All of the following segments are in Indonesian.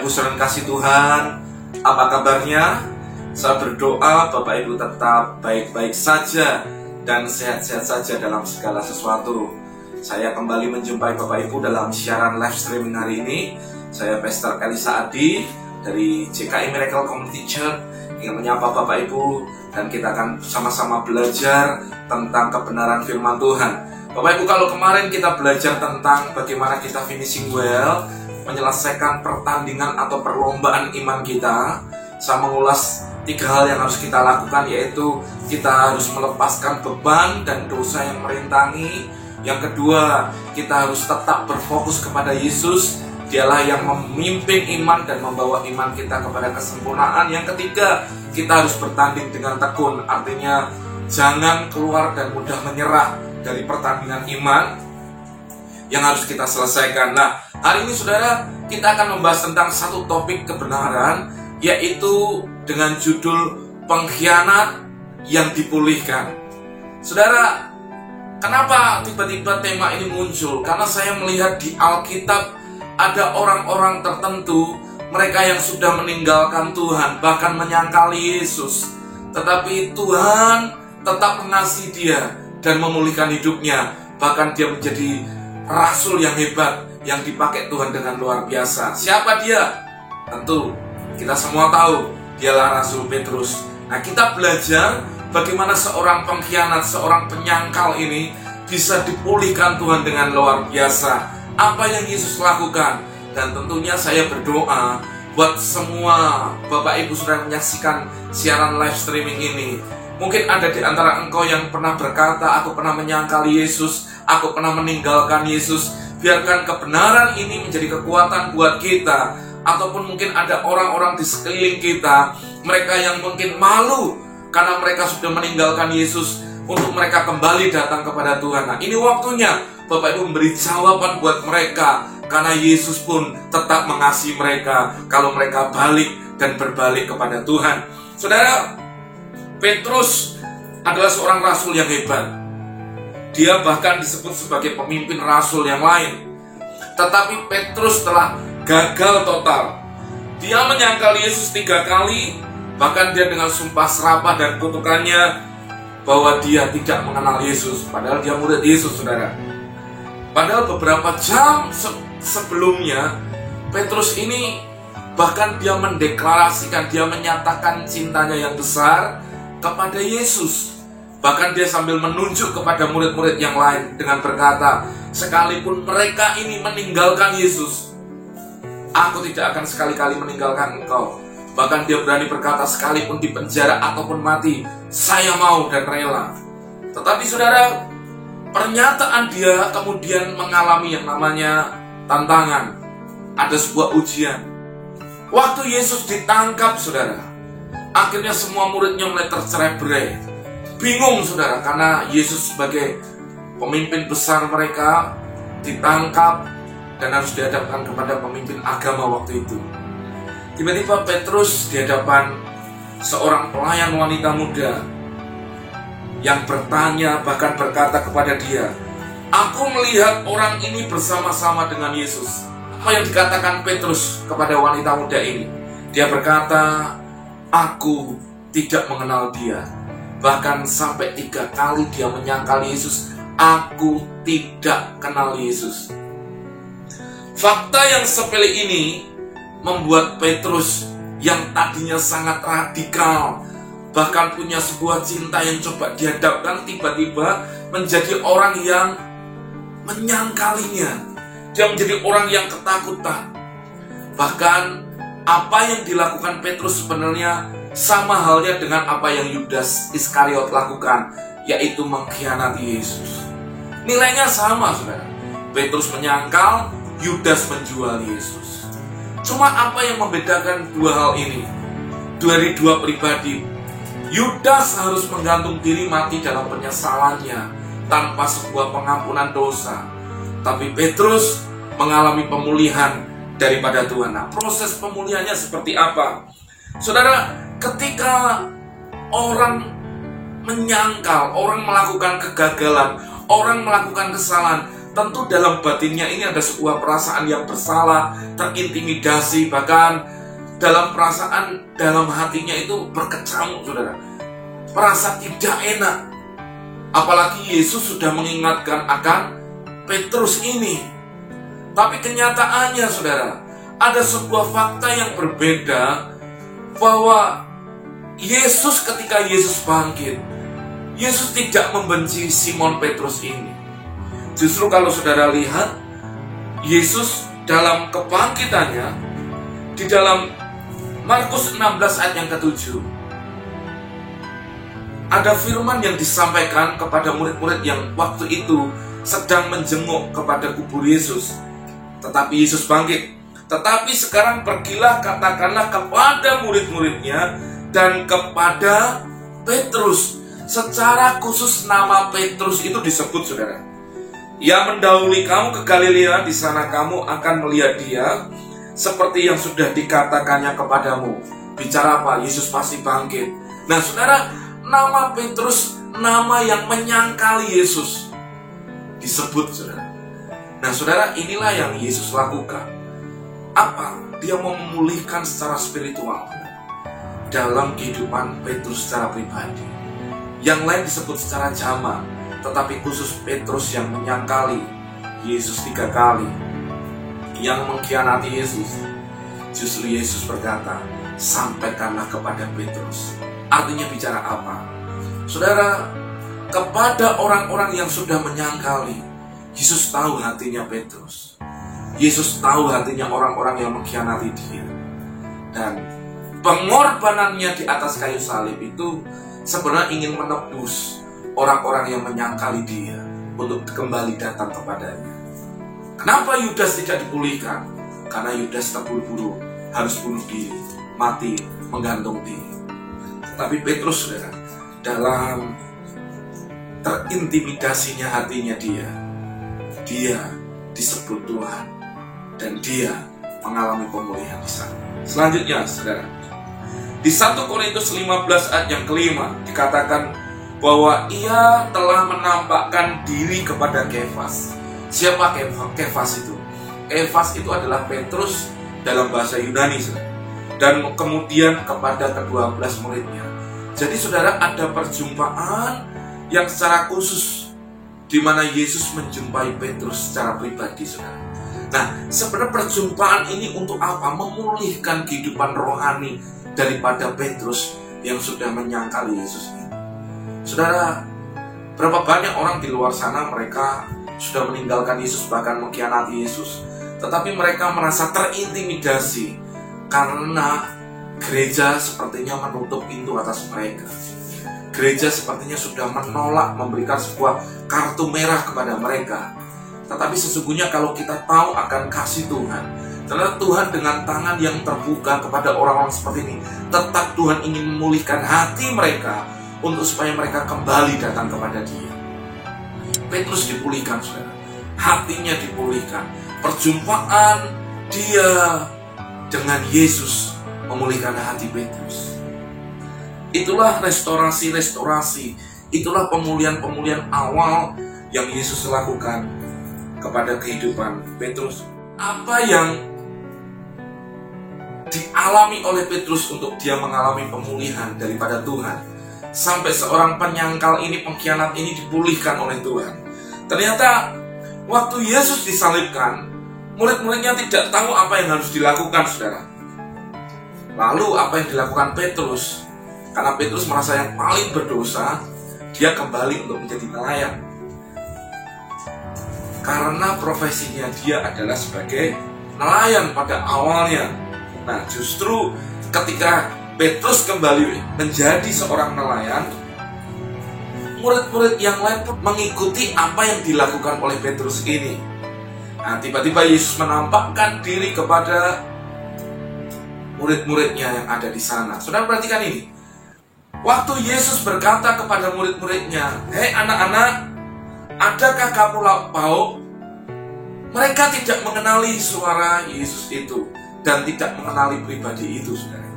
Ibu saudara kasih Tuhan, apa kabarnya? Saya berdoa Bapak Ibu tetap baik-baik saja dan sehat-sehat saja dalam segala sesuatu. Saya kembali menjumpai Bapak Ibu dalam siaran live streaming hari ini. Saya Pastor Elisa Adi dari JKI Miracle Community Church ingin menyapa Bapak Ibu, dan kita akan sama-sama belajar tentang kebenaran firman Tuhan. Bapak Ibu, kalau kemarin kita belajar tentang bagaimana kita finishing well, menyelesaikan pertandingan atau perlombaan iman kita, saya mengulas 3 hal yang harus kita lakukan, yaitu kita harus melepaskan beban dan dosa yang merintangi. Yang kedua, kita harus tetap berfokus kepada Yesus. Dialah yang memimpin iman dan membawa iman kita kepada kesempurnaan. Yang ketiga, kita harus bertanding dengan tekun. Artinya, jangan keluar dan mudah menyerah dari pertandingan iman yang harus kita selesaikan. Nah, hari ini saudara, kita akan membahas tentang satu topik kebenaran, yaitu dengan judul pengkhianat yang dipulihkan. Saudara, kenapa tiba-tiba tema ini muncul? Karena saya melihat di Alkitab ada orang-orang tertentu, mereka yang sudah meninggalkan Tuhan, bahkan menyangkali Yesus, tetapi Tuhan tetap mengasihi dia dan memulihkan hidupnya. Bahkan dia menjadi rasul yang hebat, yang dipakai Tuhan dengan luar biasa. Siapa dia? Tentu kita semua tahu, dialah Rasul Petrus. Nah, kita belajar bagaimana seorang pengkhianat, seorang penyangkal ini bisa dipulihkan Tuhan dengan luar biasa. Apa yang Yesus lakukan. Dan tentunya saya berdoa buat semua Bapak Ibu sudah menyaksikan siaran live streaming ini. Mungkin ada di antara engkau yang pernah berkata, aku pernah menyangkali Yesus, aku pernah meninggalkan Yesus. Biarkan kebenaran ini menjadi kekuatan buat kita. Ataupun mungkin ada orang-orang di sekeliling kita, mereka yang mungkin malu karena mereka sudah meninggalkan Yesus, untuk mereka kembali datang kepada Tuhan. Nah, ini waktunya Bapak Ibu memberi jawaban buat mereka, karena Yesus pun tetap mengasihi mereka kalau mereka balik dan berbalik kepada Tuhan. Saudara, Petrus adalah seorang rasul yang hebat. Dia bahkan disebut sebagai pemimpin rasul yang lain. Tetapi Petrus telah gagal total. Dia menyangkal Yesus 3 kali. Bahkan dia dengan sumpah serapah dan kutukannya bahwa dia tidak mengenal Yesus. Padahal dia murid Yesus, saudara. Padahal beberapa jam sebelumnya, Petrus ini bahkan dia mendeklarasikan, dia menyatakan cintanya yang besar kepada Yesus. Bahkan dia sambil menunjuk kepada murid-murid yang lain dengan berkata, sekalipun mereka ini meninggalkan Yesus, aku tidak akan sekali-kali meninggalkan engkau. Bahkan dia berani berkata, sekalipun di penjara ataupun mati, saya mau dan rela. Tetapi saudara, pernyataan dia kemudian mengalami yang namanya tantangan. Ada sebuah ujian. Waktu Yesus ditangkap, saudara, akhirnya semua muridnya mulai tercerai-berai. Bingung, saudara, karena Yesus sebagai pemimpin besar mereka ditangkap dan harus dihadapkan kepada pemimpin agama waktu itu. Tiba-tiba Petrus di hadapan seorang pelayan wanita muda yang bertanya, bahkan berkata kepada dia, aku melihat orang ini bersama-sama dengan Yesus. Apa yang dikatakan Petrus kepada wanita muda ini? Dia berkata, aku tidak mengenal dia. Bahkan sampai 3 kali dia menyangkal Yesus, aku tidak kenal Yesus. Fakta yang sepele ini membuat Petrus yang tadinya sangat radikal, bahkan punya sebuah cinta yang coba dihadapkan, tiba-tiba menjadi orang yang menyangkalinya. Dia menjadi orang yang ketakutan. Bahkan apa yang dilakukan Petrus sebenarnya sama halnya dengan apa yang Yudas Iskariot lakukan, yaitu mengkhianati Yesus. Nilainya sama, saudara. Petrus menyangkal, Yudas menjual Yesus. Cuma apa yang membedakan 2 hal ini? Dari 2 pribadi. Yudas harus menggantung diri mati dalam penyesalannya tanpa sebuah pengampunan dosa. Tapi Petrus mengalami pemulihan daripada Tuhan. Nah, proses pemulihannya seperti apa? Saudara, ketika orang menyangkal, orang melakukan kegagalan, orang melakukan kesalahan, tentu dalam batinnya ini ada sebuah perasaan yang bersalah, terintimidasi, bahkan dalam perasaan dalam hatinya itu berkecamuk, saudara. Merasa tidak enak. Apalagi Yesus sudah mengingatkan akan Petrus ini. Tapi kenyataannya, saudara, ada sebuah fakta yang berbeda, bahwa Yesus ketika Yesus bangkit, Yesus tidak membenci Simon Petrus ini. Justru kalau saudara lihat, Yesus dalam kebangkitannya, di dalam Markus 16 ayat yang ke-7, ada firman yang disampaikan kepada murid-murid yang waktu itu sedang menjenguk kepada kubur Yesus. Tetapi Yesus bangkit. Tetapi sekarang pergilah, katakanlah kepada murid-muridnya dan kepada Petrus. Secara khusus nama Petrus itu disebut, saudara. Ia mendahului kamu ke Galilea, di sana kamu akan melihat dia, seperti yang sudah dikatakannya kepadamu. Bicara apa? Yesus pasti bangkit. Nah, saudara, nama Petrus, nama yang menyangkali Yesus, disebut, saudara. Nah, saudara, inilah yang Yesus lakukan. Apa? Dia mau memulihkan secara spiritual dalam kehidupan Petrus secara pribadi. Yang lain disebut secara jamak, tetapi khusus Petrus yang menyangkali Yesus 3 kali, yang mengkhianati Yesus. Justru Yesus berkata, sampaikanlah kepada Petrus. Artinya bicara apa? Saudara, kepada orang-orang yang sudah menyangkali, Yesus tahu hatinya Petrus. Yesus tahu hatinya orang-orang yang mengkhianati dia. Dan pengorbanannya di atas kayu salib itu sebenarnya ingin menebus orang-orang yang menyangkali dia untuk kembali datang kepadanya. Kenapa Yudas tidak dipulihkan? Karena Yudas terburu-buru, harus bunuh diri, mati, menggantung diri. Tapi Petrus, saudara, dalam terintimidasinya hatinya dia disebut Tuhan, dan dia mengalami pemulihan di sana. Selanjutnya, saudara, di 1 Korintus 15 ayat yang kelima dikatakan bahwa ia telah menampakkan diri kepada Kefas. Siapa Kefas itu? Kefas itu adalah Petrus dalam bahasa Yunani, saudara. Dan kemudian kepada ke-12 muridnya. Jadi, saudara, ada perjumpaan yang secara khusus di mana Yesus menjumpai Petrus secara pribadi, saudara. Nah, sebenarnya perjumpaan ini untuk apa? Memulihkan kehidupan rohani daripada Petrus yang sudah menyangkali Yesus ini. Saudara, berapa banyak orang di luar sana mereka sudah meninggalkan Yesus, bahkan mengkhianati Yesus, tetapi mereka merasa terintimidasi karena gereja sepertinya menutup pintu atas mereka. Gereja sepertinya sudah menolak memberikan sebuah kartu merah kepada mereka. Tetapi sesungguhnya kalau kita tahu akan kasih Tuhan, ternyata Tuhan dengan tangan yang terbuka kepada orang-orang seperti ini, tetap Tuhan ingin memulihkan hati mereka untuk supaya mereka kembali datang kepada Dia. Petrus dipulihkan, saudara. Hatinya dipulihkan. Perjumpaan dia dengan Yesus memulihkan hati Petrus. Itulah restorasi-restorasi, itulah pemulihan-pemulihan awal yang Yesus lakukan kepada kehidupan Petrus. Apa yang dialami oleh Petrus untuk dia mengalami pemulihan daripada Tuhan, sampai seorang penyangkal ini, pengkhianat ini dipulihkan oleh Tuhan. Ternyata waktu Yesus disalibkan, murid-muridnya tidak tahu apa yang harus dilakukan, saudara. Lalu apa yang dilakukan Petrus? Karena Petrus merasa yang paling berdosa, dia kembali untuk menjadi nelayan. Karena profesinya dia adalah sebagai nelayan pada awalnya. Nah, justru ketika Petrus kembali menjadi seorang nelayan, murid-murid yang lain pun mengikuti apa yang dilakukan oleh Petrus ini. Nah, tiba-tiba Yesus menampakkan diri kepada murid-muridnya yang ada di sana. Saudara perhatikan ini. Waktu Yesus berkata kepada murid-muridnya, "Hei anak-anak, adakah kamu lauk? Mereka tidak mengenali suara Yesus itu dan tidak mengenali pribadi itu, saudara.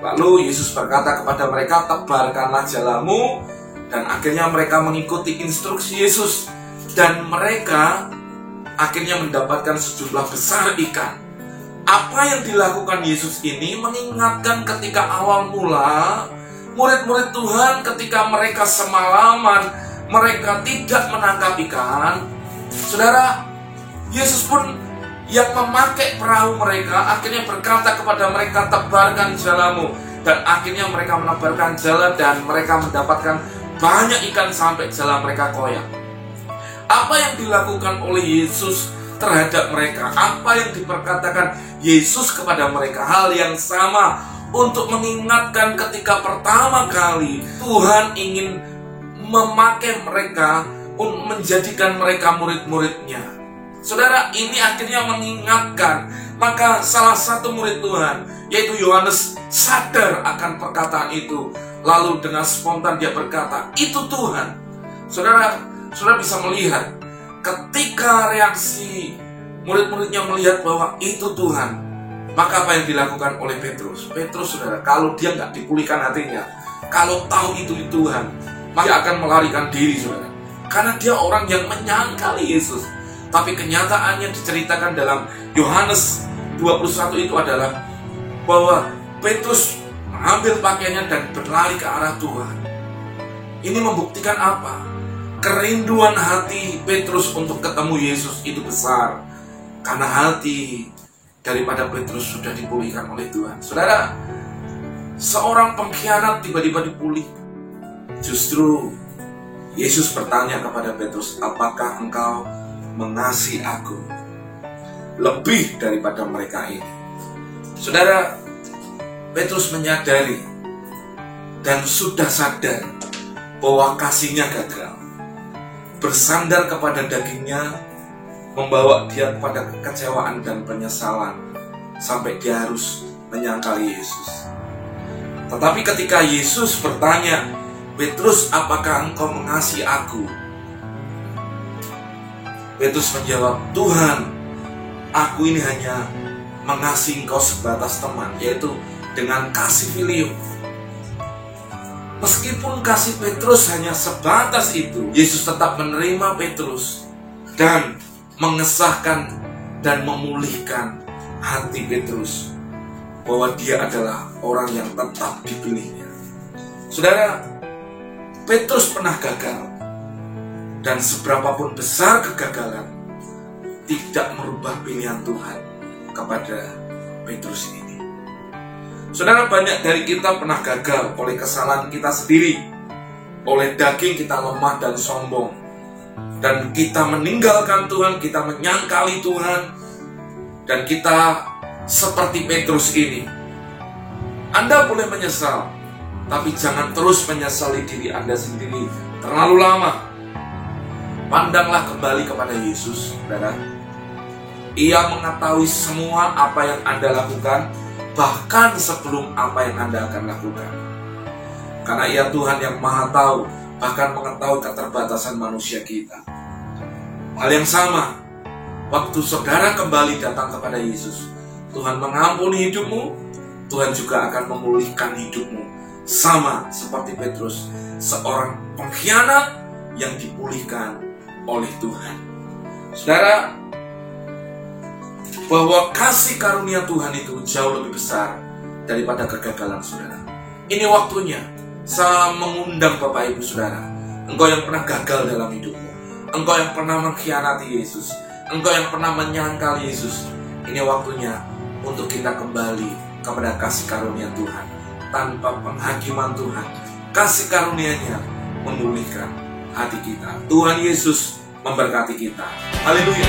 Lalu Yesus berkata kepada mereka, tebarkanlah jalamu, dan akhirnya mereka mengikuti instruksi Yesus Dan mereka akhirnya mendapatkan sejumlah besar ikan. Apa yang dilakukan Yesus ini mengingatkan ketika awal mula murid-murid Tuhan ketika mereka semalaman mereka tidak menangkap ikan. Saudara, Yesus pun yang memakai perahu mereka akhirnya berkata kepada mereka, tebarkan jalamu. Dan akhirnya mereka menebarkan jala dan mereka mendapatkan banyak ikan sampai jala mereka koyak. Apa yang dilakukan oleh Yesus terhadap mereka? Apa yang diperkatakan Yesus kepada mereka? Hal yang sama untuk mengingatkan ketika pertama kali Tuhan ingin memakai mereka untuk menjadikan mereka murid-muridnya. Saudara, ini akhirnya mengingatkan. Maka salah satu murid Tuhan, yaitu Yohanes, sadar akan perkataan itu. Lalu dengan spontan dia berkata, itu Tuhan. Saudara bisa melihat ketika reaksi murid-muridnya melihat bahwa itu Tuhan, maka apa yang dilakukan oleh Petrus? Petrus, saudara, kalau dia nggak dipulihkan hatinya, kalau tahu itu Tuhan, maka dia akan melarikan diri, saudara. Karena dia orang yang menyangkali Yesus. Tapi kenyataannya diceritakan dalam Yohanes 21 itu adalah bahwa Petrus mengambil pakaiannya dan berlari ke arah Tuhan. Ini membuktikan apa? Kerinduan hati Petrus untuk ketemu Yesus itu besar. Karena hati daripada Petrus sudah dipulihkan oleh Tuhan. Saudara, seorang pengkhianat tiba-tiba dipulihkan. Justru Yesus bertanya kepada Petrus, apakah engkau mengasihi aku lebih daripada mereka ini? Saudara, Petrus menyadari dan sudah sadar bahwa kasihnya gagal. Bersandar kepada dagingnya membawa dia kepada kekecewaan dan penyesalan sampai dia harus menyangkali Yesus. Tetapi ketika Yesus bertanya, Petrus, apakah engkau mengasihi aku? Petrus menjawab, Tuhan, aku ini hanya mengasihi engkau sebatas teman, yaitu dengan kasih filium. Meskipun kasih Petrus hanya sebatas itu, Yesus tetap menerima Petrus dan mengesahkan dan memulihkan hati Petrus bahwa dia adalah orang yang tetap dipilihnya. Saudara, Petrus pernah gagal, dan seberapapun besar kegagalan tidak merubah pilihan Tuhan kepada Petrus ini. Saudara, banyak dari kita pernah gagal oleh kesalahan kita sendiri, oleh daging kita lemah dan sombong, dan kita meninggalkan Tuhan, kita menyangkali Tuhan, dan kita seperti Petrus ini. Anda boleh menyesal, tapi jangan terus menyesali diri Anda sendiri terlalu lama. Pandanglah kembali kepada Yesus, saudara. Ia mengetahui semua apa yang Anda lakukan, bahkan sebelum apa yang Anda akan lakukan. Karena Ia Tuhan yang Maha Tahu, bahkan mengetahui keterbatasan manusia kita. Hal yang sama, waktu saudara kembali datang kepada Yesus, Tuhan mengampuni hidupmu, Tuhan juga akan memulihkan hidupmu. Sama seperti Petrus, seorang pengkhianat yang dipulihkan oleh Tuhan. Saudara, bahwa kasih karunia Tuhan itu jauh lebih besar daripada kegagalan saudara. Ini waktunya saya mengundang Bapak Ibu Saudara, engkau yang pernah gagal dalam hidupmu, engkau yang pernah mengkhianati Yesus, engkau yang pernah menyangkal Yesus. Ini waktunya untuk kita kembali kepada kasih karunia Tuhan. Tanpa penghakiman Tuhan, kasih karunia-Nya memulihkan hati kita. Tuhan Yesus memberkati kita. Haleluya.